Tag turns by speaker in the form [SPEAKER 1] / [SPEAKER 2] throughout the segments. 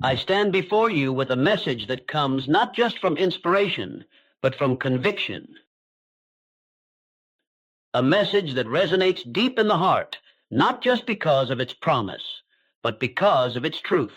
[SPEAKER 1] I stand before you with a message that comes not just from inspiration, but from conviction. A message that resonates deep in the heart, not just because of its promise, but because of its truth.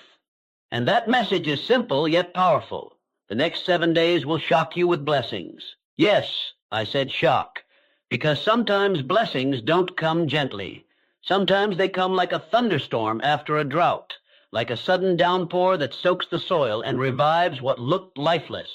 [SPEAKER 1] And that message is simple yet powerful. The next 7 days will shock you with blessings. Yes, I said shock, because sometimes blessings don't come gently. Sometimes they come like a thunderstorm after a drought, like a sudden downpour that soaks the soil and revives what looked lifeless.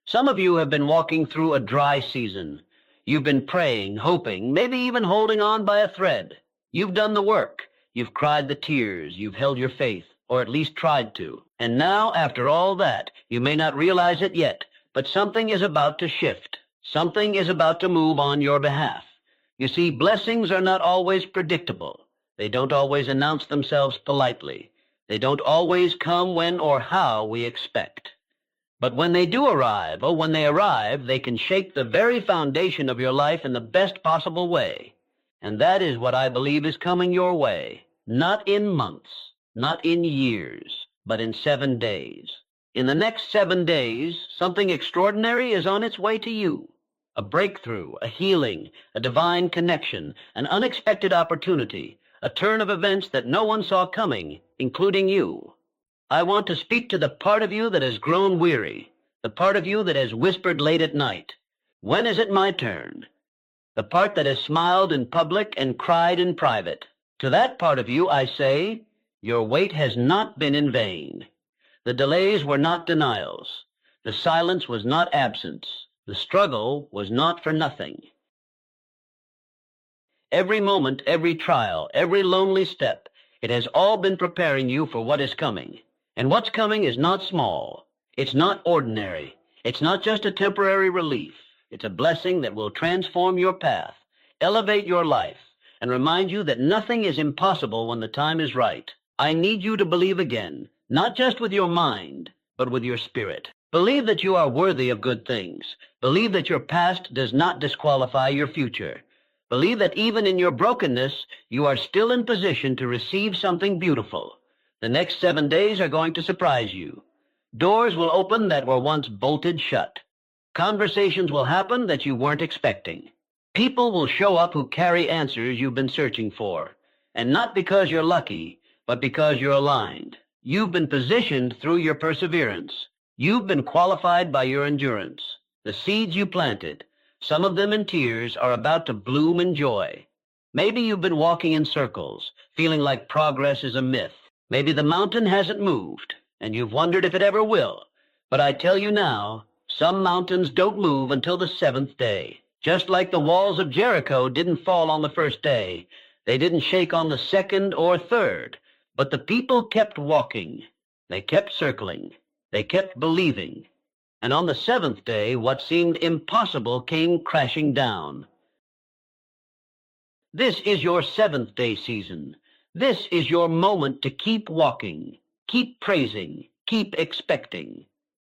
[SPEAKER 1] Some of you have been walking through a dry season. You've been praying, hoping, maybe even holding on by a thread. You've done the work. You've cried the tears. You've held your faith, or at least tried to. And now, after all that, you may not realize it yet, but something is about to shift. Something is about to move on your behalf. You see, blessings are not always predictable. They don't always announce themselves politely. They don't always come when or how we expect. But when they do arrive, when they arrive, they can shake the very foundation of your life in the best possible way. And that is what I believe is coming your way. Not in months, not in years, but in 7 days. In the next 7 days, something extraordinary is on its way to you. A breakthrough, a healing, a divine connection, an unexpected opportunity, a turn of events that no one saw coming, including you. I want to speak to the part of you that has grown weary, the part of you that has whispered late at night, "When is it my turn?" The part that has smiled in public and cried in private. To that part of you I say, your wait has not been in vain. The delays were not denials. The silence was not absence. The struggle was not for nothing. Every moment, every trial, every lonely step, it has all been preparing you for what is coming. And what's coming is not small. It's not ordinary. It's not just a temporary relief. It's a blessing that will transform your path, elevate your life, and remind you that nothing is impossible when the time is right. I need you to believe again, not just with your mind, but with your spirit. Believe that you are worthy of good things. Believe that your past does not disqualify your future. Believe that even in your brokenness, you are still in position to receive something beautiful. The next 7 days are going to surprise you. Doors will open that were once bolted shut. Conversations will happen that you weren't expecting. People will show up who carry answers you've been searching for. And not because you're lucky, but because you're aligned. You've been positioned through your perseverance. You've been qualified by your endurance. The seeds you planted, some of them in tears, are about to bloom in joy. Maybe you've been walking in circles, feeling like progress is a myth. Maybe the mountain hasn't moved, and you've wondered if it ever will. But I tell you now, some mountains don't move until the 7th day. Just like the walls of Jericho didn't fall on the first day. They didn't shake on the 2nd or 3rd. But the people kept walking. They kept circling. They kept believing. And on the 7th day, what seemed impossible came crashing down. This is your 7th day season. This is your moment to keep walking, keep praising, keep expecting.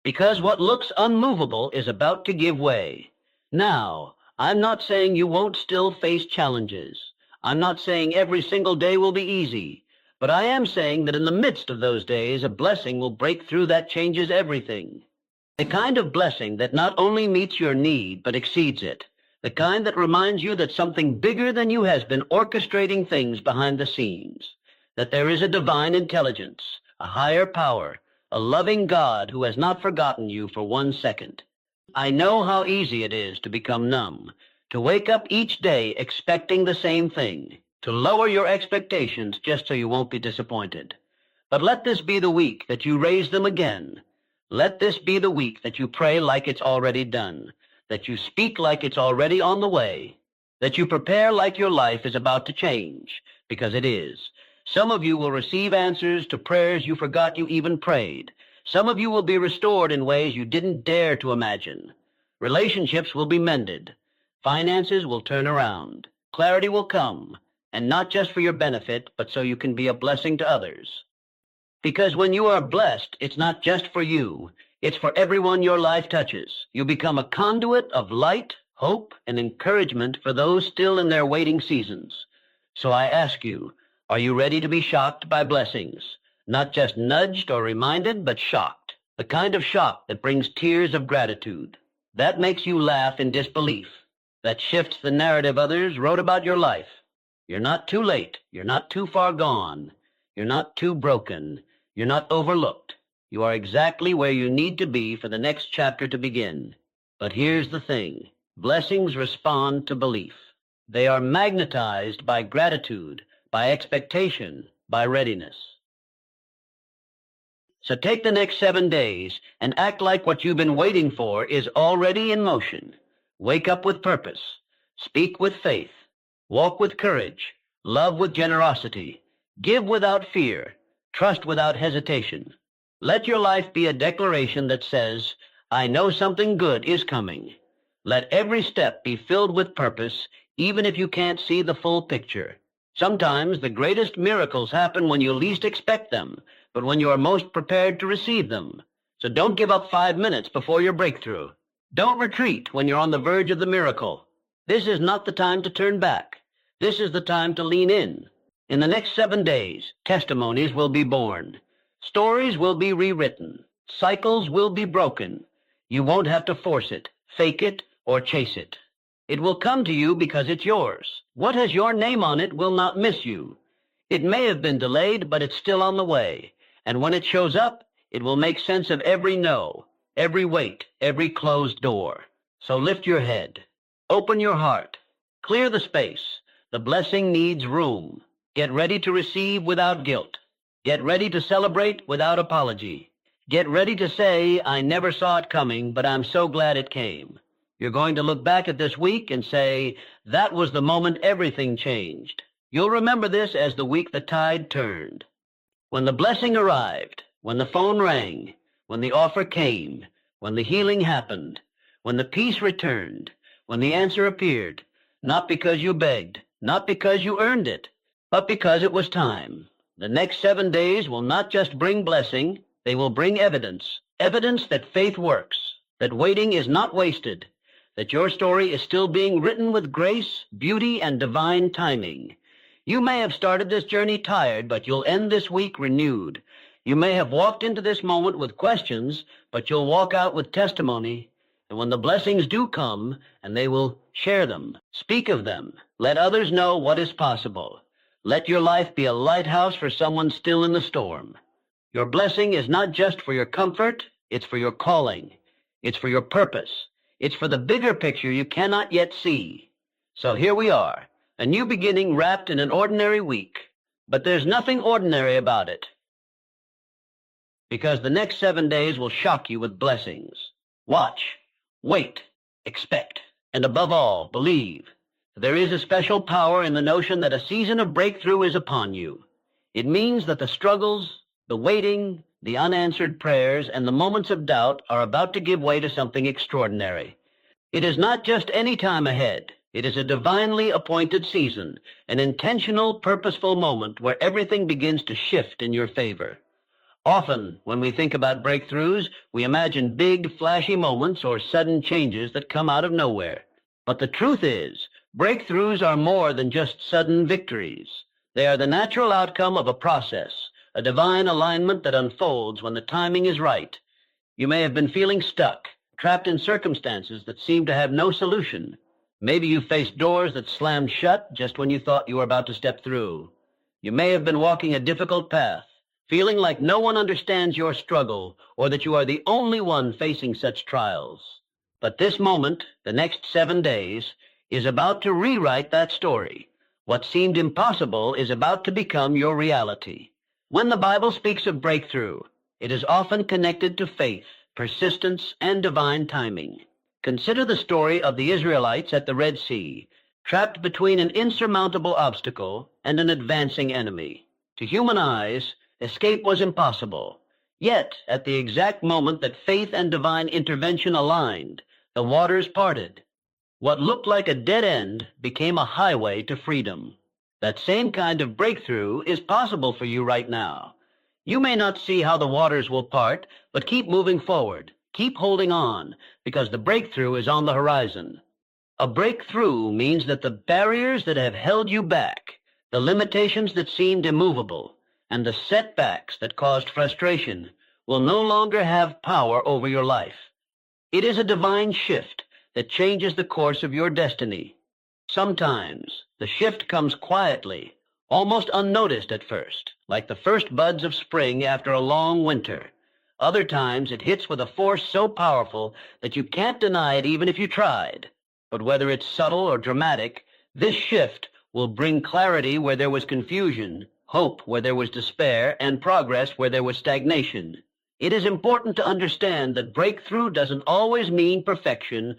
[SPEAKER 1] Because what looks unmovable is about to give way. Now, I'm not saying you won't still face challenges. I'm not saying every single day will be easy. But I am saying that in the midst of those days, a blessing will break through that changes everything. The kind of blessing that not only meets your need, but exceeds it. The kind that reminds you that something bigger than you has been orchestrating things behind the scenes. That there is a divine intelligence, a higher power, a loving God who has not forgotten you for 1 second. I know how easy it is to become numb, to wake up each day expecting the same thing, to lower your expectations just so you won't be disappointed. But let this be the week that you raise them again. Let this be the week that you pray like it's already done, that you speak like it's already on the way, that you prepare like your life is about to change, because it is. Some of you will receive answers to prayers you forgot you even prayed. Some of you will be restored in ways you didn't dare to imagine. Relationships will be mended. Finances will turn around. Clarity will come, and not just for your benefit, but so you can be a blessing to others. Because when you are blessed, it's not just for you. It's for everyone your life touches. You become a conduit of light, hope, and encouragement for those still in their waiting seasons. So I ask you, Are you ready to be shocked by blessings? Not just nudged or reminded, but shocked. The kind of shock that brings tears of gratitude. That makes you laugh in disbelief. That shifts the narrative others wrote about your life. You're not too late. You're not too far gone. You're not too broken. You're not overlooked. You are exactly where you need to be for the next chapter to begin. But here's the thing. Blessings respond to belief. They are magnetized by gratitude, by expectation, by readiness. So take the next 7 days and act like what you've been waiting for is already in motion. Wake up with purpose. Speak with faith. Walk with courage. Love with generosity. Give without fear. Trust without hesitation. Let your life be a declaration that says, I know something good is coming. Let every step be filled with purpose, even if you can't see the full picture. Sometimes the greatest miracles happen when you least expect them, but when you are most prepared to receive them. So don't give up 5 minutes before your breakthrough. Don't retreat when you're on the verge of the miracle. This is not the time to turn back. This is the time to lean in. In the next 7 days, testimonies will be born. Stories will be rewritten. Cycles will be broken. You won't have to force it, fake it, or chase it. It will come to you because it's yours. What has your name on it will not miss you. It may have been delayed, but it's still on the way. And when it shows up, it will make sense of every no, every wait, every closed door. So lift your head. Open your heart. Clear the space. The blessing needs room. Get ready to receive without guilt. Get ready to celebrate without apology. Get ready to say, I never saw it coming, but I'm so glad it came. You're going to look back at this week and say, that was the moment everything changed. You'll remember this as the week the tide turned. When the blessing arrived, when the phone rang, when the offer came, when the healing happened, when the peace returned, when the answer appeared, not because you begged, not because you earned it, but because it was time. The next 7 days will not just bring blessing, they will bring evidence. Evidence that faith works, that waiting is not wasted, that your story is still being written with grace, beauty, and divine timing. You may have started this journey tired, but you'll end this week renewed. You may have walked into this moment with questions, but you'll walk out with testimony. And when the blessings do come, and they will share them, speak of them, let others know what is possible. Let your life be a lighthouse for someone still in the storm. Your blessing is not just for your comfort, it's for your calling. It's for your purpose. It's for the bigger picture you cannot yet see. So here we are, a new beginning wrapped in an ordinary week. But there's nothing ordinary about it, because the next 7 days will shock you with blessings. Watch, wait, expect, and above all, believe. There is a special power in the notion that a season of breakthrough is upon you. It means that the struggles, the waiting, the unanswered prayers, and the moments of doubt are about to give way to something extraordinary. It is not just any time ahead. It is a divinely appointed season, an intentional, purposeful moment where everything begins to shift in your favor. Often, when we think about breakthroughs, we imagine big, flashy moments or sudden changes that come out of nowhere. But the truth is, breakthroughs are more than just sudden victories. They are the natural outcome of a process, a divine alignment that unfolds when the timing is right. You may have been feeling stuck, trapped in circumstances that seem to have no solution. Maybe you faced doors that slammed shut just when you thought you were about to step through. You may have been walking a difficult path, feeling like no one understands your struggle or that you are the only one facing such trials. But this moment, the next 7 days, is about to rewrite that story. What seemed impossible is about to become your reality. When the Bible speaks of breakthrough, it is often connected to faith, persistence, and divine timing. Consider the story of the Israelites at the Red Sea, trapped between an insurmountable obstacle and an advancing enemy. To human eyes, escape was impossible. Yet, at the exact moment that faith and divine intervention aligned, the waters parted. What looked like a dead end became a highway to freedom. That same kind of breakthrough is possible for you right now. You may not see how the waters will part, but keep moving forward. Keep holding on, because the breakthrough is on the horizon. A breakthrough means that the barriers that have held you back, The limitations that seemed immovable and the setbacks that caused frustration will no longer have power over your life. It is a divine shift that changes the course of your destiny. Sometimes the shift comes quietly, almost unnoticed at first, like the first buds of spring after a long winter. Other times it hits with a force so powerful that you can't deny it even if you tried. But whether it's subtle or dramatic, this shift will bring clarity where there was confusion, hope where there was despair, and progress where there was stagnation. It is important to understand that breakthrough doesn't always mean perfection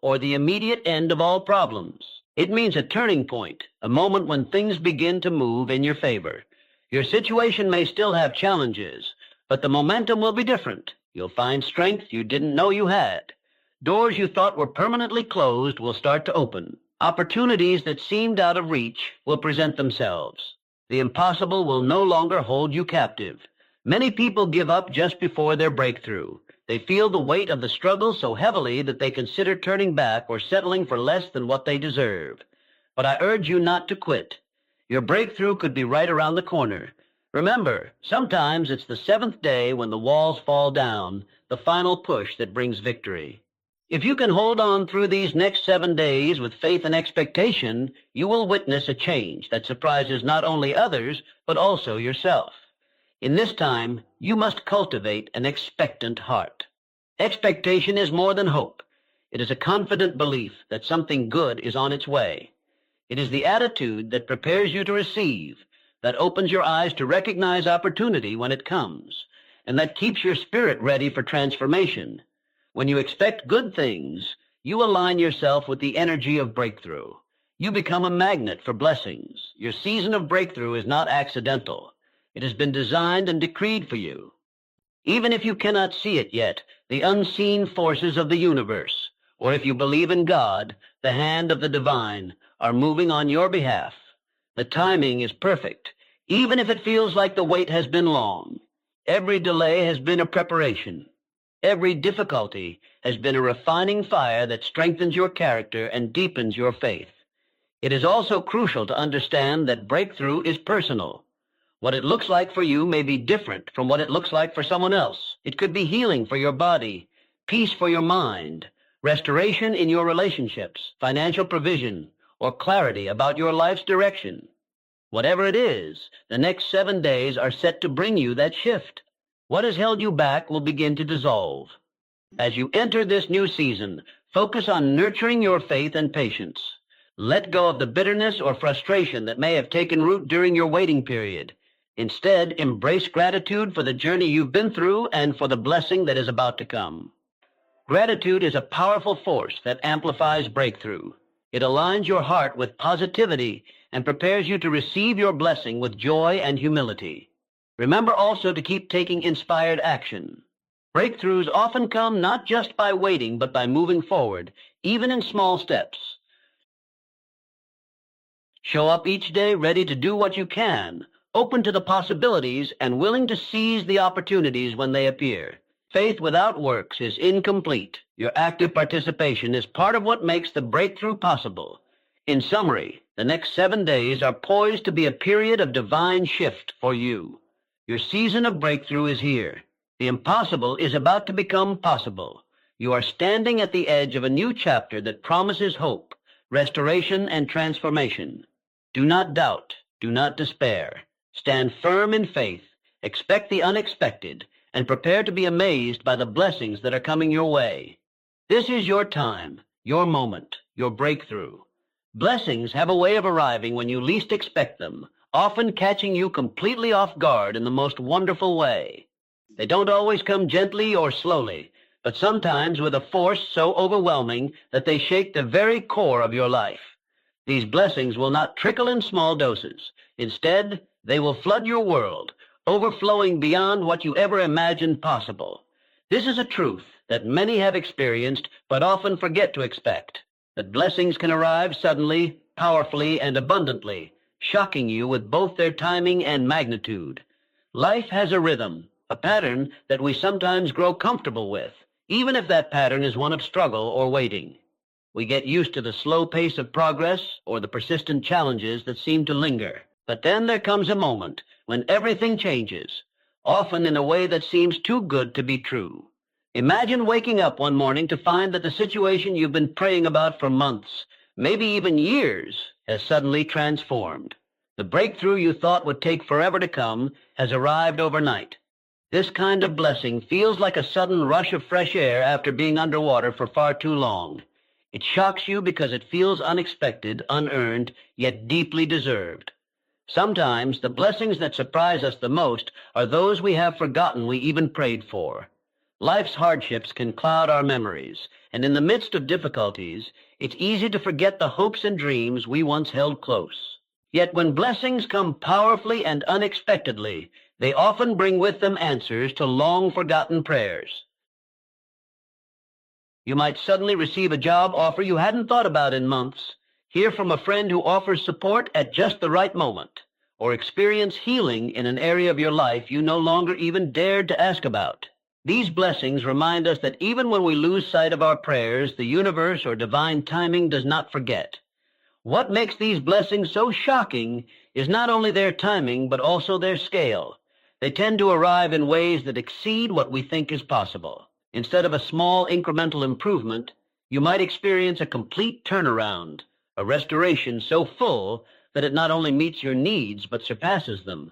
[SPEAKER 1] or the immediate end of all problems. It means a turning point, a moment when things begin to move in your favor. Your situation may still have challenges, but the momentum will be different. You'll find strength you didn't know you had. Doors you thought were permanently closed will start to open. Opportunities that seemed out of reach will present themselves. The impossible will no longer hold you captive. Many people give up just before their breakthrough. They feel the weight of the struggle so heavily that they consider turning back or settling for less than what they deserve. But I urge you not to quit. Your breakthrough could be right around the corner. Remember, sometimes it's the seventh day when the walls fall down, the final push that brings victory. If you can hold on through these next 7 days with faith and expectation, you will witness a change that surprises not only others, but also yourself. In this time, you must cultivate an expectant heart. Expectation is more than hope. It is a confident belief that something good is on its way. It is the attitude that prepares you to receive, that opens your eyes to recognize opportunity when it comes, and that keeps your spirit ready for transformation. When you expect good things, you align yourself with the energy of breakthrough. You become a magnet for blessings. Your season of breakthrough is not accidental. It has been designed and decreed for you. Even if you cannot see it yet, the unseen forces of the universe, or if you believe in God, the hand of the divine, are moving on your behalf. The timing is perfect, even if it feels like the wait has been long. Every delay has been a preparation. Every difficulty has been a refining fire that strengthens your character and deepens your faith. It is also crucial to understand that breakthrough is personal. What it looks like for you may be different from what it looks like for someone else. It could be healing for your body, peace for your mind, restoration in your relationships, financial provision, or clarity about your life's direction. Whatever it is, the next 7 days are set to bring you that shift. What has held you back will begin to dissolve. As you enter this new season, focus on nurturing your faith and patience. Let go of the bitterness or frustration that may have taken root during your waiting period. Instead, embrace gratitude for the journey you've been through and for the blessing that is about to come. Gratitude is a powerful force that amplifies breakthrough. It aligns your heart with positivity and prepares you to receive your blessing with joy and humility. Remember also to keep taking inspired action. Breakthroughs often come not just by waiting, but by moving forward, even in small steps. Show up each day ready to do what you can, open to the possibilities and willing to seize the opportunities when they appear. Faith without works is incomplete. Your active participation is part of what makes the breakthrough possible. In summary, the next 7 days are poised to be a period of divine shift for you. Your season of breakthrough is here. The impossible is about to become possible. You are standing at the edge of a new chapter that promises hope, restoration, and transformation. Do not doubt. Do not despair. Stand firm in faith, expect the unexpected, and prepare to be amazed by the blessings that are coming your way. This is your time, your moment, your breakthrough. Blessings have a way of arriving when you least expect them, often catching you completely off guard in the most wonderful way. They don't always come gently or slowly, but sometimes with a force so overwhelming that they shake the very core of your life. These blessings will not trickle in small doses. Instead, they will flood your world, overflowing beyond what you ever imagined possible. This is a truth that many have experienced but often forget to expect, that blessings can arrive suddenly, powerfully, and abundantly, shocking you with both their timing and magnitude. Life has a rhythm, a pattern that we sometimes grow comfortable with, even if that pattern is one of struggle or waiting. We get used to the slow pace of progress or the persistent challenges that seem to linger. But then there comes a moment when everything changes, often in a way that seems too good to be true. Imagine waking up one morning to find that the situation you've been praying about for months, maybe even years, has suddenly transformed. The breakthrough you thought would take forever to come has arrived overnight. This kind of blessing feels like a sudden rush of fresh air after being underwater for far too long. It shocks you because it feels unexpected, unearned, yet deeply deserved. Sometimes the blessings that surprise us the most are those we have forgotten we even prayed for. Life's hardships can cloud our memories, and in the midst of difficulties, it's easy to forget the hopes and dreams we once held close. Yet when blessings come powerfully and unexpectedly, they often bring with them answers to long-forgotten prayers. You might suddenly receive a job offer you hadn't thought about in months, hear from a friend who offers support at just the right moment, or experience healing in an area of your life you no longer even dared to ask about. These blessings remind us that even when we lose sight of our prayers, the universe or divine timing does not forget. What makes these blessings so shocking is not only their timing, but also their scale. They tend to arrive in ways that exceed what we think is possible. Instead of a small incremental improvement, you might experience a complete turnaround, a restoration so full that it not only meets your needs, but surpasses them.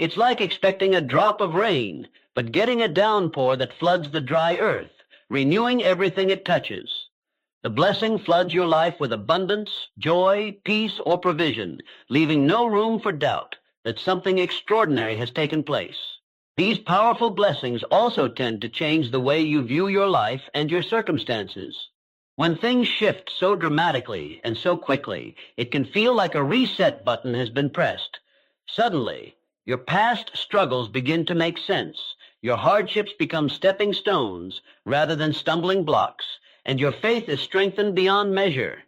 [SPEAKER 1] It's like expecting a drop of rain, but getting a downpour that floods the dry earth, renewing everything it touches. The blessing floods your life with abundance, joy, peace, or provision, leaving no room for doubt that something extraordinary has taken place. These powerful blessings also tend to change the way you view your life and your circumstances. When things shift so dramatically and so quickly, it can feel like a reset button has been pressed. Suddenly, your past struggles begin to make sense. Your hardships become stepping stones rather than stumbling blocks, and your faith is strengthened beyond measure.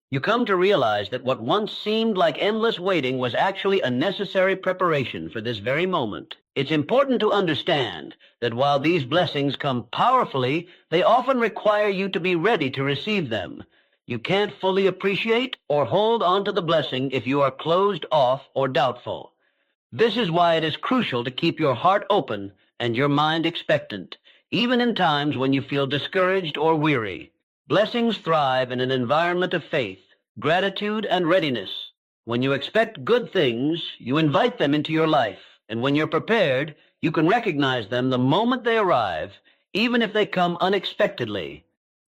[SPEAKER 1] You come to realize that what once seemed like endless waiting was actually a necessary preparation for this very moment. It's important to understand that while these blessings come powerfully, they often require you to be ready to receive them. You can't fully appreciate or hold on to the blessing if you are closed off or doubtful. This is why it is crucial to keep your heart open and your mind expectant, even in times when you feel discouraged or weary. Blessings thrive in an environment of faith, gratitude, and readiness. When you expect good things, you invite them into your life, and when you're prepared, you can recognize them the moment they arrive, even if they come unexpectedly.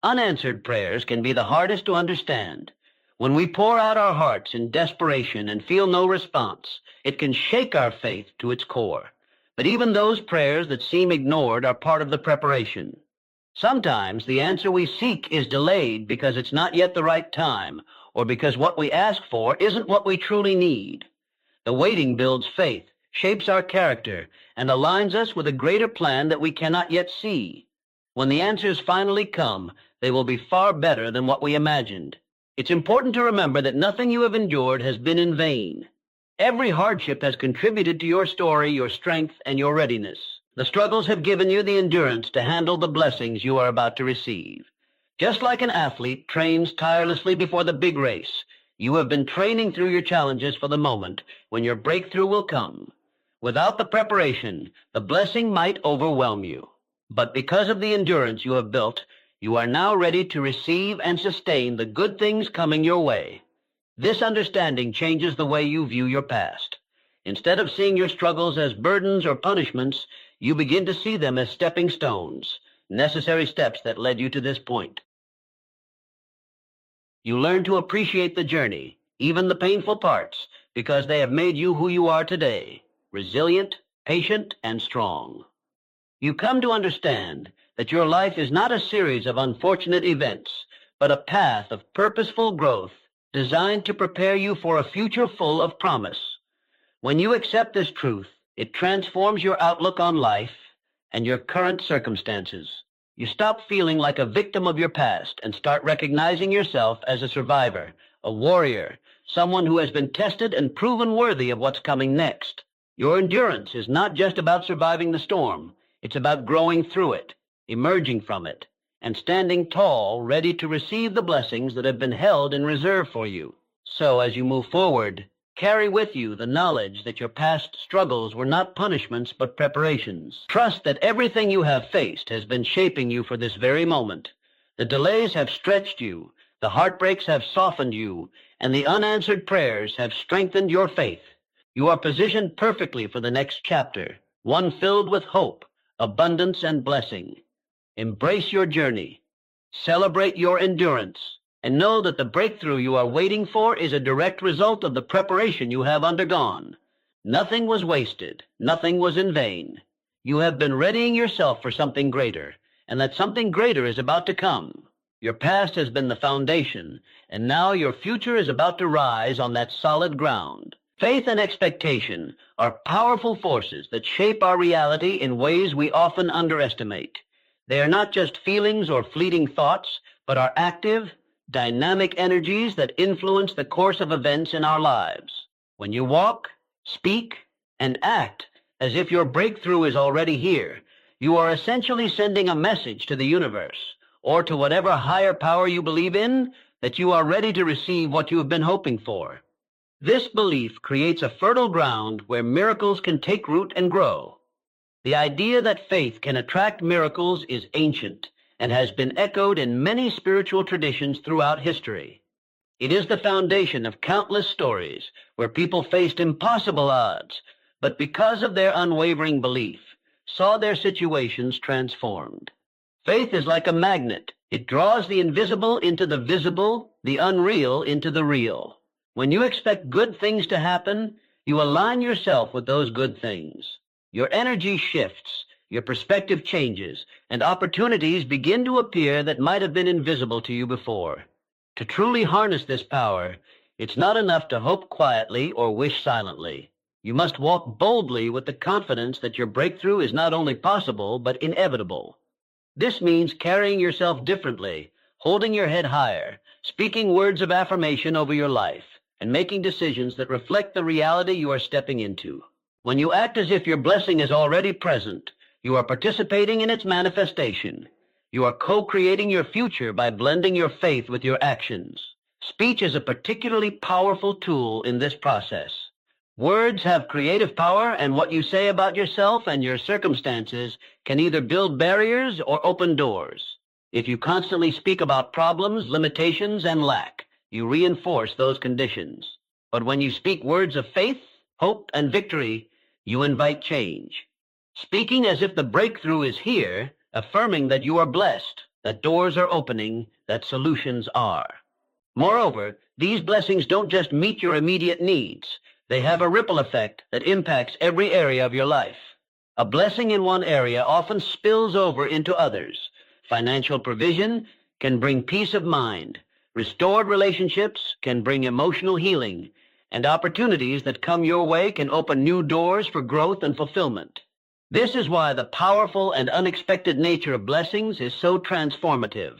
[SPEAKER 1] Unanswered prayers can be the hardest to understand. When we pour out our hearts in desperation and feel no response, it can shake our faith to its core. But even those prayers that seem ignored are part of the preparation. Sometimes the answer we seek is delayed because it's not yet the right time, or because what we ask for isn't what we truly need. The waiting builds faith, shapes our character, and aligns us with a greater plan that we cannot yet see. When the answers finally come, they will be far better than what we imagined. It's important to remember that nothing you have endured has been in vain. Every hardship has contributed to your story, your strength, and your readiness. The struggles have given you the endurance to handle the blessings you are about to receive. Just like an athlete trains tirelessly before the big race, you have been training through your challenges for the moment when your breakthrough will come. Without the preparation, the blessing might overwhelm you. But because of the endurance you have built, you are now ready to receive and sustain the good things coming your way. This understanding changes the way you view your past. Instead of seeing your struggles as burdens or punishments, you begin to see them as stepping stones, necessary steps that led you to this point. You learn to appreciate the journey, even the painful parts, because they have made you who you are today, resilient, patient, and strong. You come to understand that your life is not a series of unfortunate events, but a path of purposeful growth designed to prepare you for a future full of promise. When you accept this truth, it transforms your outlook on life and your current circumstances. You stop feeling like a victim of your past and start recognizing yourself as a survivor, a warrior, someone who has been tested and proven worthy of what's coming next. Your endurance is not just about surviving the storm. It's about growing through it, emerging from it, and standing tall, ready to receive the blessings that have been held in reserve for you. So as you move forward, carry with you the knowledge that your past struggles were not punishments but preparations. Trust that everything you have faced has been shaping you for this very moment. The delays have stretched you, the heartbreaks have softened you, and the unanswered prayers have strengthened your faith. You are positioned perfectly for the next chapter, one filled with hope, abundance, and blessing. Embrace your journey, celebrate your endurance, and know that the breakthrough you are waiting for is a direct result of the preparation you have undergone. Nothing was wasted, nothing was in vain. You have been readying yourself for something greater, and that something greater is about to come. Your past has been the foundation, and now your future is about to rise on that solid ground. Faith and expectation are powerful forces that shape our reality in ways we often underestimate. They are not just feelings or fleeting thoughts, but are active, dynamic energies that influence the course of events in our lives. When you walk, speak, and act as if your breakthrough is already here, you are essentially sending a message to the universe, or to whatever higher power you believe in, that you are ready to receive what you have been hoping for. This belief creates a fertile ground where miracles can take root and grow. The idea that faith can attract miracles is ancient and has been echoed in many spiritual traditions throughout history. It is the foundation of countless stories where people faced impossible odds, but because of their unwavering belief, saw their situations transformed. Faith is like a magnet. It draws the invisible into the visible, the unreal into the real. When you expect good things to happen, you align yourself with those good things. Your energy shifts, your perspective changes, and opportunities begin to appear that might have been invisible to you before. To truly harness this power, it's not enough to hope quietly or wish silently. You must walk boldly with the confidence that your breakthrough is not only possible, but inevitable. This means carrying yourself differently, holding your head higher, speaking words of affirmation over your life, and making decisions that reflect the reality you are stepping into. When you act as if your blessing is already present, you are participating in its manifestation. You are co-creating your future by blending your faith with your actions. Speech is a particularly powerful tool in this process. Words have creative power, and what you say about yourself and your circumstances can either build barriers or open doors. If you constantly speak about problems, limitations, and lack, you reinforce those conditions. But when you speak words of faith, hope, and victory, you invite change. Speaking as if the breakthrough is here, affirming that you are blessed, that doors are opening, that solutions are. Moreover, these blessings don't just meet your immediate needs. They have a ripple effect that impacts every area of your life. A blessing in one area often spills over into others. Financial provision can bring peace of mind. Restored relationships can bring emotional healing, and opportunities that come your way can open new doors for growth and fulfillment. This is why the powerful and unexpected nature of blessings is so transformative.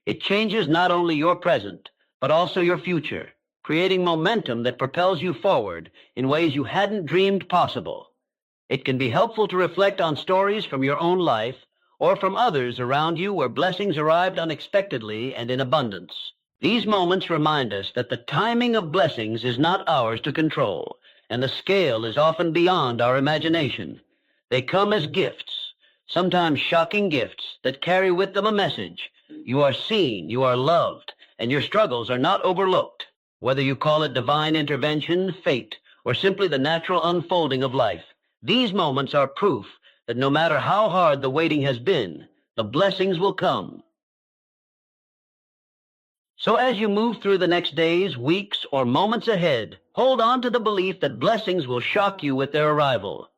[SPEAKER 1] It changes not only your present, but also your future, creating momentum that propels you forward in ways you hadn't dreamed possible. It can be helpful to reflect on stories from your own life or from others around you where blessings arrived unexpectedly and in abundance. These moments remind us that the timing of blessings is not ours to control, and the scale is often beyond our imagination. They come as gifts, sometimes shocking gifts that carry with them a message. You are seen, you are loved, and your struggles are not overlooked. Whether you call it divine intervention, fate, or simply the natural unfolding of life, these moments are proof that no matter how hard the waiting has been, the blessings will come. So as you move through the next days, weeks, or moments ahead, hold on to the belief that blessings will shock you with their arrival.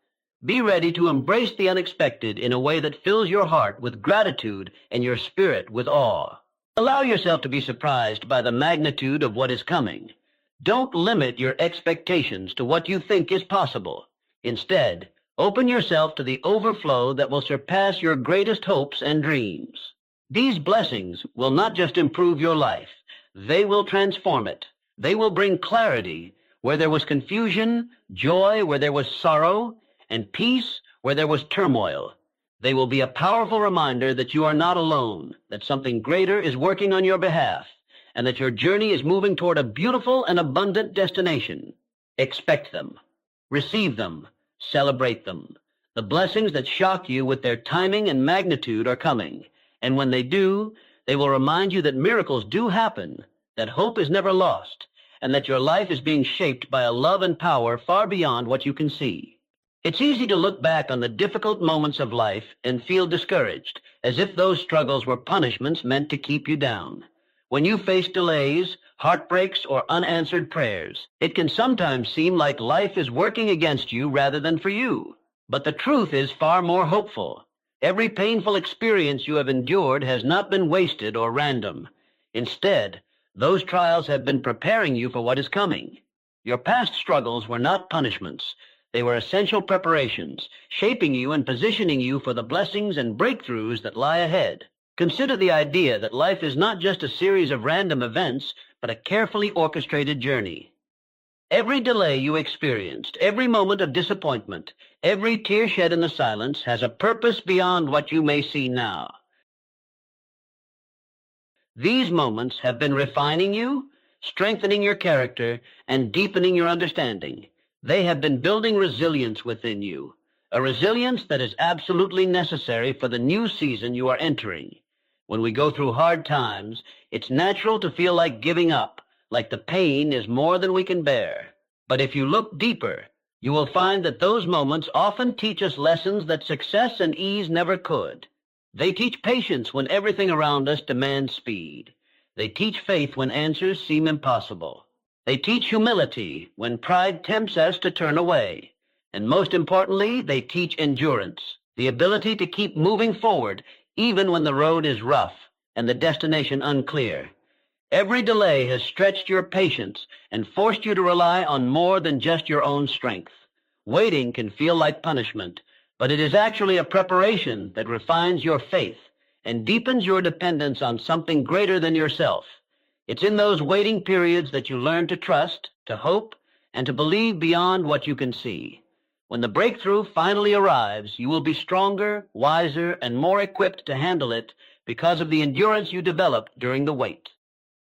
[SPEAKER 1] Be ready to embrace the unexpected in a way that fills your heart with gratitude and your spirit with awe. Allow yourself to be surprised by the magnitude of what is coming. Don't limit your expectations to what you think is possible. Instead, open yourself to the overflow that will surpass your greatest hopes and dreams. These blessings will not just improve your life, they will transform it. They will bring clarity where there was confusion, joy where there was sorrow, and peace where there was turmoil. They will be a powerful reminder that you are not alone, that something greater is working on your behalf, and that your journey is moving toward a beautiful and abundant destination. Expect them. Receive them. Celebrate them. The blessings that shock you with their timing and magnitude are coming, and when they do, they will remind you that miracles do happen, that hope is never lost, and that your life is being shaped by a love and power far beyond what you can see. It's easy to look back on the difficult moments of life and feel discouraged, as if those struggles were punishments meant to keep you down. When you face delays, heartbreaks, or unanswered prayers, it can sometimes seem like life is working against you rather than for you. But the truth is far more hopeful. Every painful experience you have endured has not been wasted or random. Instead, those trials have been preparing you for what is coming. Your past struggles were not punishments. They were essential preparations, shaping you and positioning you for the blessings and breakthroughs that lie ahead. Consider the idea that life is not just a series of random events, but a carefully orchestrated journey. Every delay you experienced, every moment of disappointment, every tear shed in the silence has a purpose beyond what you may see now. These moments have been refining you, strengthening your character, and deepening your understanding. They have been building resilience within you, a resilience that is absolutely necessary for the new season you are entering. When we go through hard times, it's natural to feel like giving up, like the pain is more than we can bear. But if you look deeper, you will find that those moments often teach us lessons that success and ease never could. They teach patience when everything around us demands speed. They teach faith when answers seem impossible. They teach humility when pride tempts us to turn away. And most importantly, they teach endurance, the ability to keep moving forward even when the road is rough and the destination unclear. Every delay has stretched your patience and forced you to rely on more than just your own strength. Waiting can feel like punishment, but it is actually a preparation that refines your faith and deepens your dependence on something greater than yourself. It's in those waiting periods that you learn to trust, to hope, and to believe beyond what you can see. When the breakthrough finally arrives, you will be stronger, wiser, and more equipped to handle it because of the endurance you developed during the wait.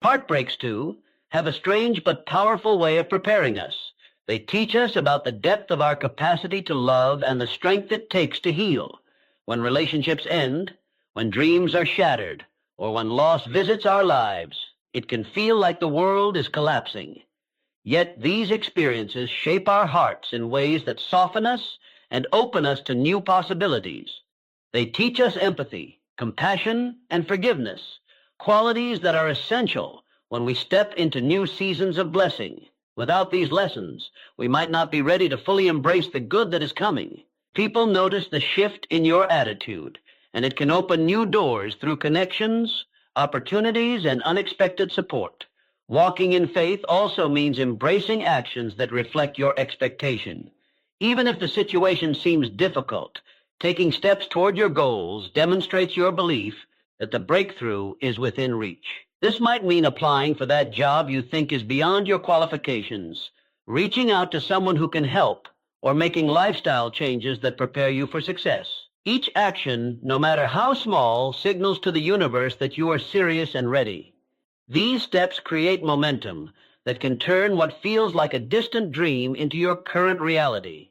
[SPEAKER 1] Heartbreaks, too, have a strange but powerful way of preparing us. They teach us about the depth of our capacity to love and the strength it takes to heal. When relationships end, when dreams are shattered, or when loss visits our lives, it can feel like the world is collapsing. Yet these experiences shape our hearts in ways that soften us and open us to new possibilities. They teach us empathy, compassion, and forgiveness, qualities that are essential when we step into new seasons of blessing. Without these lessons, we might not be ready to fully embrace the good that is coming. People notice the shift in your attitude, and it can open new doors through connections, opportunities, and unexpected support. Walking in faith also means embracing actions that reflect your expectation. Even if the situation seems difficult, taking steps toward your goals demonstrates your belief that the breakthrough is within reach. This might mean applying for that job you think is beyond your qualifications, reaching out to someone who can help, or making lifestyle changes that prepare you for success. Each action, no matter how small, signals to the universe that you are serious and ready. These steps create momentum that can turn what feels like a distant dream into your current reality.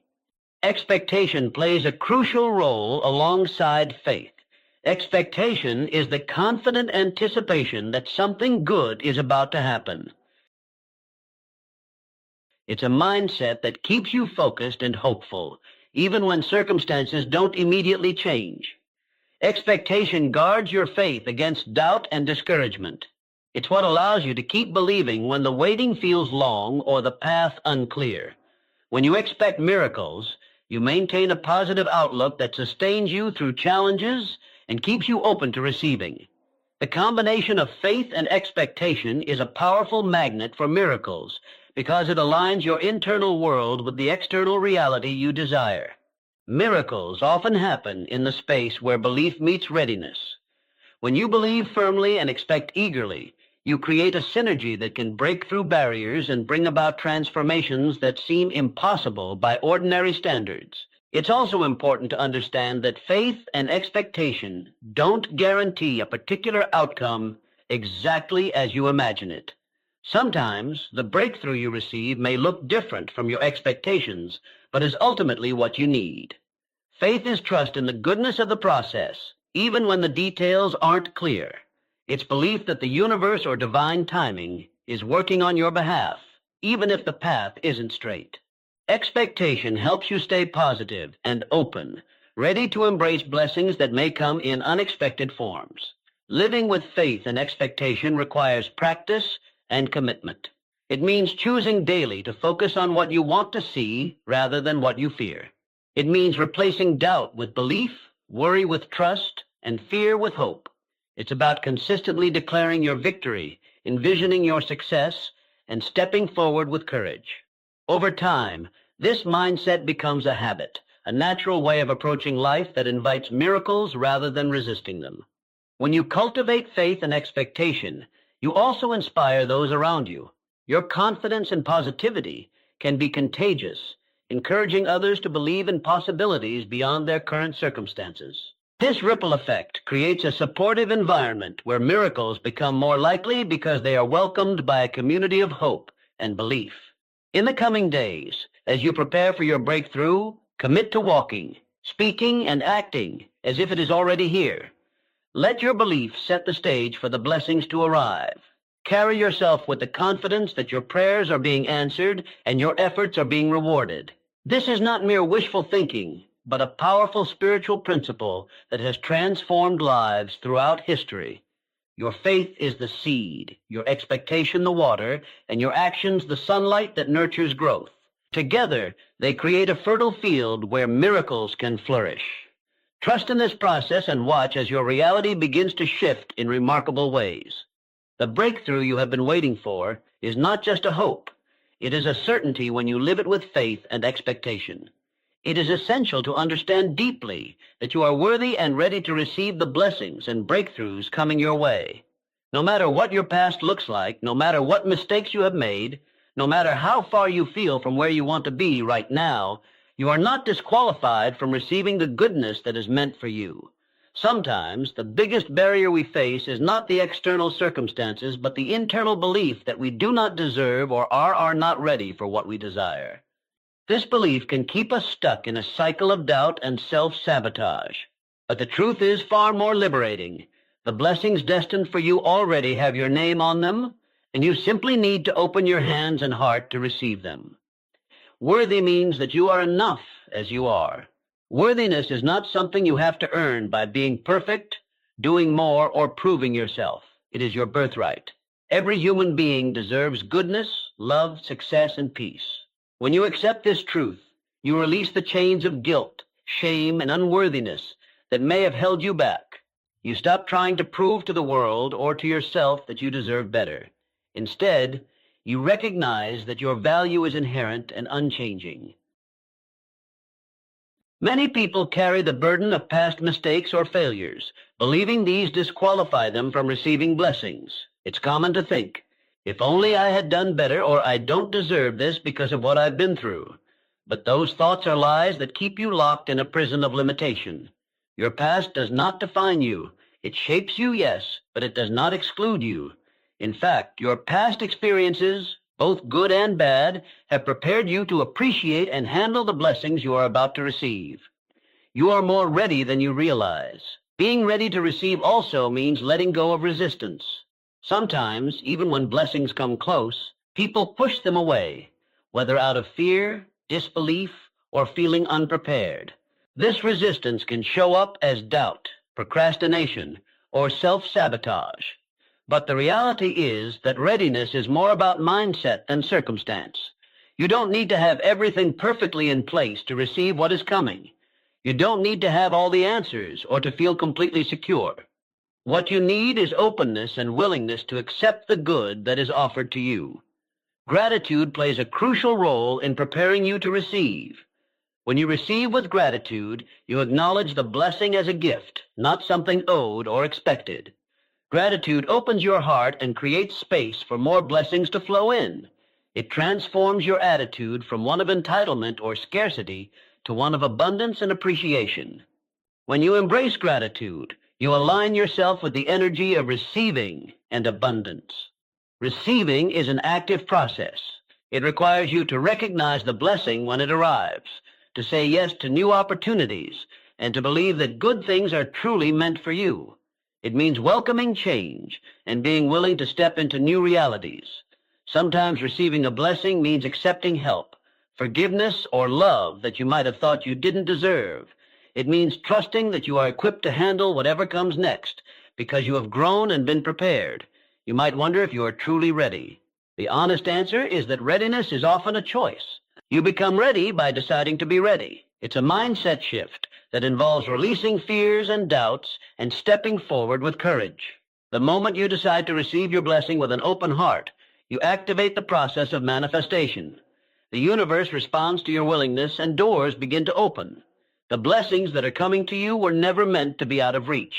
[SPEAKER 1] Expectation plays a crucial role alongside faith. Expectation is the confident anticipation that something good is about to happen. It's a mindset that keeps you focused and hopeful, even when circumstances don't immediately change. Expectation guards your faith against doubt and discouragement. It's what allows you to keep believing when the waiting feels long or the path unclear. When you expect miracles, you maintain a positive outlook that sustains you through challenges and keeps you open to receiving. The combination of faith and expectation is a powerful magnet for miracles because it aligns your internal world with the external reality you desire. Miracles often happen in the space where belief meets readiness. When you believe firmly and expect eagerly, you create a synergy that can break through barriers and bring about transformations that seem impossible by ordinary standards. It's also important to understand that faith and expectation don't guarantee a particular outcome exactly as you imagine it. Sometimes the breakthrough you receive may look different from your expectations, but is ultimately what you need. Faith is trust in the goodness of the process, even when the details aren't clear. It's belief that the universe or divine timing is working on your behalf, even if the path isn't straight. Expectation helps you stay positive and open, ready to embrace blessings that may come in unexpected forms. Living with faith and expectation requires practice and commitment. It means choosing daily to focus on what you want to see rather than what you fear. It means replacing doubt with belief, worry with trust, and fear with hope. It's about consistently declaring your victory, envisioning your success, and stepping forward with courage. Over time, this mindset becomes a habit, a natural way of approaching life that invites miracles rather than resisting them. When you cultivate faith and expectation, you also inspire those around you. Your confidence and positivity can be contagious, encouraging others to believe in possibilities beyond their current circumstances. This ripple effect creates a supportive environment where miracles become more likely because they are welcomed by a community of hope and belief. In the coming days, as you prepare for your breakthrough, commit to walking, speaking, and acting as if it is already here. Let your belief set the stage for the blessings to arrive. Carry yourself with the confidence that your prayers are being answered and your efforts are being rewarded. This is not mere wishful thinking, but a powerful spiritual principle that has transformed lives throughout history. Your faith is the seed, your expectation the water, and your actions the sunlight that nurtures growth. Together, they create a fertile field where miracles can flourish. Trust in this process and watch as your reality begins to shift in remarkable ways. The breakthrough you have been waiting for is not just a hope. It is a certainty when you live it with faith and expectation. It is essential to understand deeply that you are worthy and ready to receive the blessings and breakthroughs coming your way. No matter what your past looks like, no matter what mistakes you have made, no matter how far you feel from where you want to be right now, you are not disqualified from receiving the goodness that is meant for you. Sometimes the biggest barrier we face is not the external circumstances, but the internal belief that we do not deserve or are not ready for what we desire. This belief can keep us stuck in a cycle of doubt and self-sabotage. But the truth is far more liberating. The blessings destined for you already have your name on them, and you simply need to open your hands and heart to receive them. Worthy means that you are enough as you are. Worthiness is not something you have to earn by being perfect, doing more, or proving yourself. It is your birthright. Every human being deserves goodness, love, success, and peace. When you accept this truth, you release the chains of guilt, shame, and unworthiness that may have held you back. You stop trying to prove to the world or to yourself that you deserve better. Instead, you recognize that your value is inherent and unchanging. Many people carry the burden of past mistakes or failures, believing these disqualify them from receiving blessings. It's common to think, if only I had done better, or I don't deserve this because of what I've been through. But those thoughts are lies that keep you locked in a prison of limitation. Your past does not define you. It shapes you, yes, but it does not exclude you. In fact, your past experiences, both good and bad, have prepared you to appreciate and handle the blessings you are about to receive. You are more ready than you realize. Being ready to receive also means letting go of resistance. Sometimes, even when blessings come close, people push them away, whether out of fear, disbelief, or feeling unprepared. This resistance can show up as doubt, procrastination, or self-sabotage. But the reality is that readiness is more about mindset than circumstance. You don't need to have everything perfectly in place to receive what is coming. You don't need to have all the answers or to feel completely secure. What you need is openness and willingness to accept the good that is offered to you. Gratitude plays a crucial role in preparing you to receive. When you receive with gratitude, you acknowledge the blessing as a gift, not something owed or expected. Gratitude opens your heart and creates space for more blessings to flow in. It transforms your attitude from one of entitlement or scarcity to one of abundance and appreciation. When you embrace gratitude, you align yourself with the energy of receiving and abundance. Receiving is an active process. It requires you to recognize the blessing when it arrives, to say yes to new opportunities, and to believe that good things are truly meant for you. It means welcoming change and being willing to step into new realities. Sometimes receiving a blessing means accepting help, forgiveness, or love that you might have thought you didn't deserve. It means trusting that you are equipped to handle whatever comes next because you have grown and been prepared. You might wonder if you are truly ready. The honest answer is that readiness is often a choice. You become ready by deciding to be ready. It's a mindset shift that involves releasing fears and doubts and stepping forward with courage. The moment you decide to receive your blessing with an open heart, you activate the process of manifestation. The universe responds to your willingness and doors begin to open. The blessings that are coming to you were never meant to be out of reach.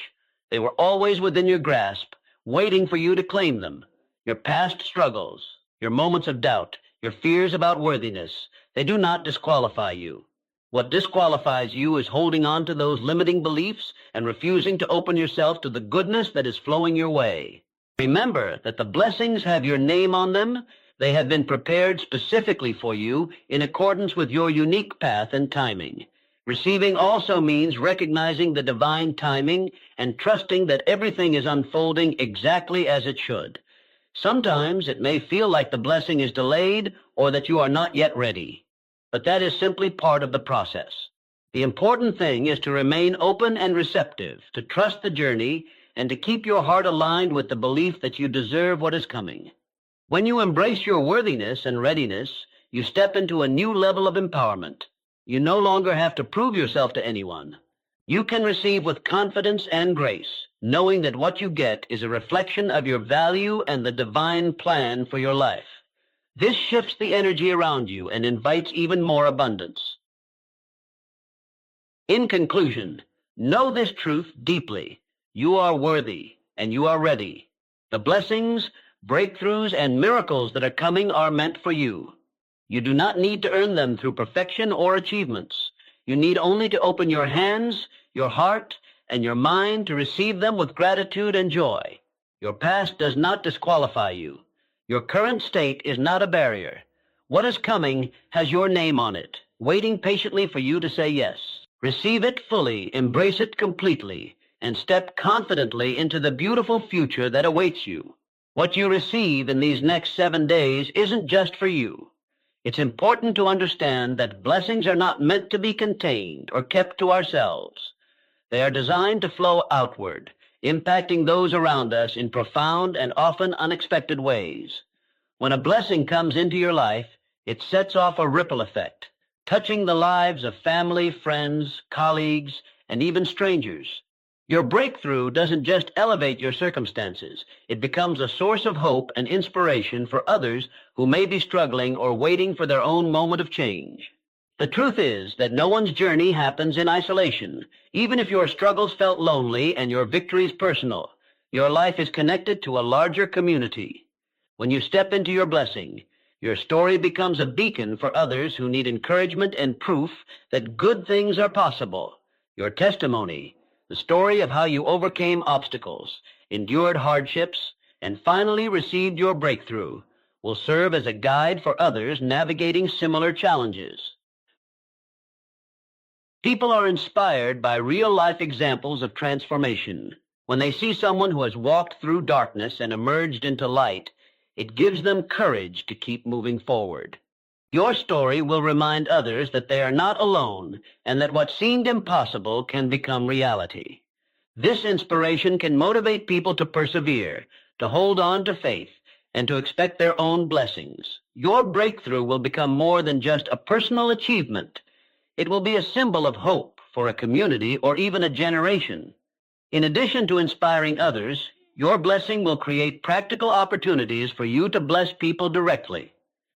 [SPEAKER 1] They were always within your grasp, waiting for you to claim them. Your past struggles, your moments of doubt, your fears about worthiness, they do not disqualify you. What disqualifies you is holding on to those limiting beliefs and refusing to open yourself to the goodness that is flowing your way. Remember that the blessings have your name on them. They have been prepared specifically for you in accordance with your unique path and timing. Receiving also means recognizing the divine timing and trusting that everything is unfolding exactly as it should. Sometimes it may feel like the blessing is delayed or that you are not yet ready, but that is simply part of the process. The important thing is to remain open and receptive, to trust the journey, and to keep your heart aligned with the belief that you deserve what is coming. When you embrace your worthiness and readiness, you step into a new level of empowerment. You no longer have to prove yourself to anyone. You can receive with confidence and grace, knowing that what you get is a reflection of your value and the divine plan for your life. This shifts the energy around you and invites even more abundance. In conclusion, know this truth deeply. You are worthy and you are ready. The blessings, breakthroughs, and miracles that are coming are meant for you. You do not need to earn them through perfection or achievements. You need only to open your hands, your heart, and your mind to receive them with gratitude and joy. Your past does not disqualify you. Your current state is not a barrier. What is coming has your name on it, waiting patiently for you to say yes. Receive it fully, embrace it completely, and step confidently into the beautiful future that awaits you. What you receive in these next 7 days isn't just for you. It's important to understand that blessings are not meant to be contained or kept to ourselves. They are designed to flow outward, impacting those around us in profound and often unexpected ways. When a blessing comes into your life, it sets off a ripple effect, touching the lives of family, friends, colleagues, and even strangers. Your breakthrough doesn't just elevate your circumstances. It becomes a source of hope and inspiration for others who may be struggling or waiting for their own moment of change. The truth is that no one's journey happens in isolation. Even if your struggles felt lonely and your victories personal, your life is connected to a larger community. When you step into your blessing, your story becomes a beacon for others who need encouragement and proof that good things are possible. Your testimony, the story of how you overcame obstacles, endured hardships, and finally received your breakthrough, will serve as a guide for others navigating similar challenges. People are inspired by real-life examples of transformation. When they see someone who has walked through darkness and emerged into light, it gives them courage to keep moving forward. Your story will remind others that they are not alone and that what seemed impossible can become reality. This inspiration can motivate people to persevere, to hold on to faith, and to expect their own blessings. Your breakthrough will become more than just a personal achievement. It will be a symbol of hope for a community or even a generation. In addition to inspiring others, your blessing will create practical opportunities for you to bless people directly.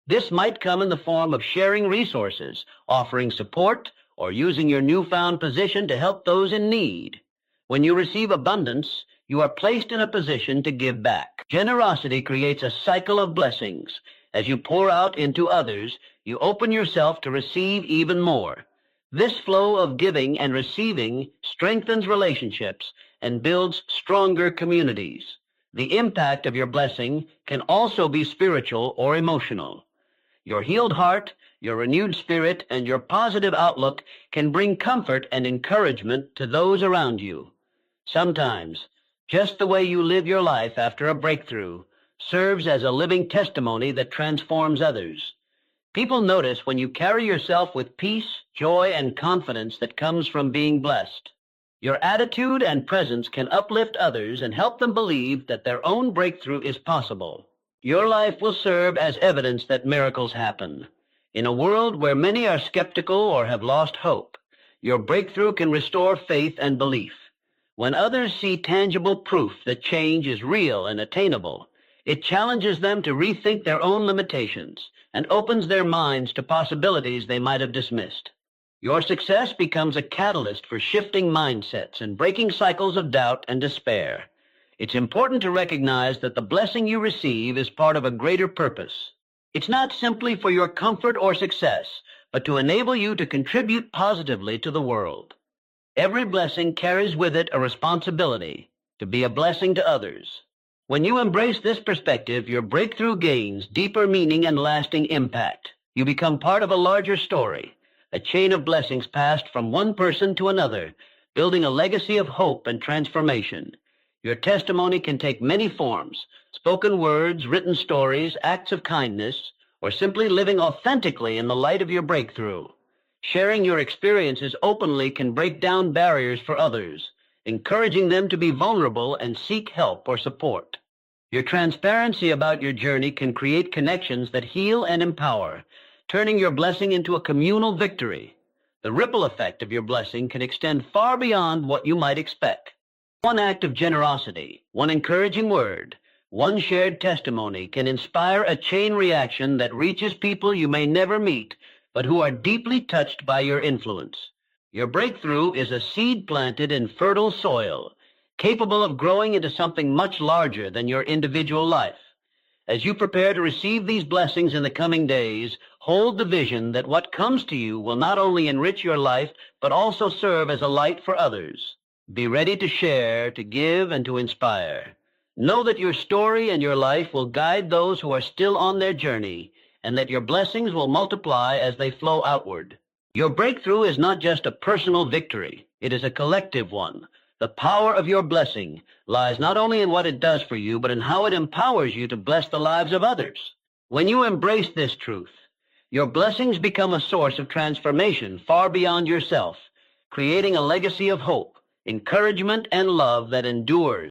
[SPEAKER 1] This might come in the form of sharing resources, offering support, or using your newfound position to help those in need. When you receive abundance, you are placed in a position to give back. Generosity creates a cycle of blessings. As you pour out into others, you open yourself to receive even more. This flow of giving and receiving strengthens relationships and builds stronger communities. The impact of your blessing can also be spiritual or emotional. Your healed heart, your renewed spirit, and your positive outlook can bring comfort and encouragement to those around you. Sometimes, just the way you live your life after a breakthrough serves as a living testimony that transforms others. People notice when you carry yourself with peace, joy, and confidence that comes from being blessed. Your attitude and presence can uplift others and help them believe that their own breakthrough is possible. Your life will serve as evidence that miracles happen. In a world where many are skeptical or have lost hope, your breakthrough can restore faith and belief. When others see tangible proof that change is real and attainable, it challenges them to rethink their own limitations and opens their minds to possibilities they might have dismissed. Your success becomes a catalyst for shifting mindsets and breaking cycles of doubt and despair. It's important to recognize that the blessing you receive is part of a greater purpose. It's not simply for your comfort or success, but to enable you to contribute positively to the world. Every blessing carries with it a responsibility to be a blessing to others. When you embrace this perspective, your breakthrough gains deeper meaning and lasting impact. You become part of a larger story, a chain of blessings passed from one person to another, building a legacy of hope and transformation. Your testimony can take many forms: spoken words, written stories, acts of kindness, or simply living authentically in the light of your breakthrough. Sharing your experiences openly can break down barriers for others, encouraging them to be vulnerable and seek help or support. Your transparency about your journey can create connections that heal and empower, turning your blessing into a communal victory. The ripple effect of your blessing can extend far beyond what you might expect. One act of generosity, one encouraging word, one shared testimony can inspire a chain reaction that reaches people you may never meet, but who are deeply touched by your influence. Your breakthrough is a seed planted in fertile soil, capable of growing into something much larger than your individual life. As you prepare to receive these blessings in the coming days, hold the vision that what comes to you will not only enrich your life, but also serve as a light for others. Be ready to share, to give, and to inspire. Know that your story and your life will guide those who are still on their journey, and that your blessings will multiply as they flow outward. Your breakthrough is not just a personal victory, it is a collective one. The power of your blessing lies not only in what it does for you, but in how it empowers you to bless the lives of others. When you embrace this truth, your blessings become a source of transformation far beyond yourself, creating a legacy of hope, encouragement, and love that endures.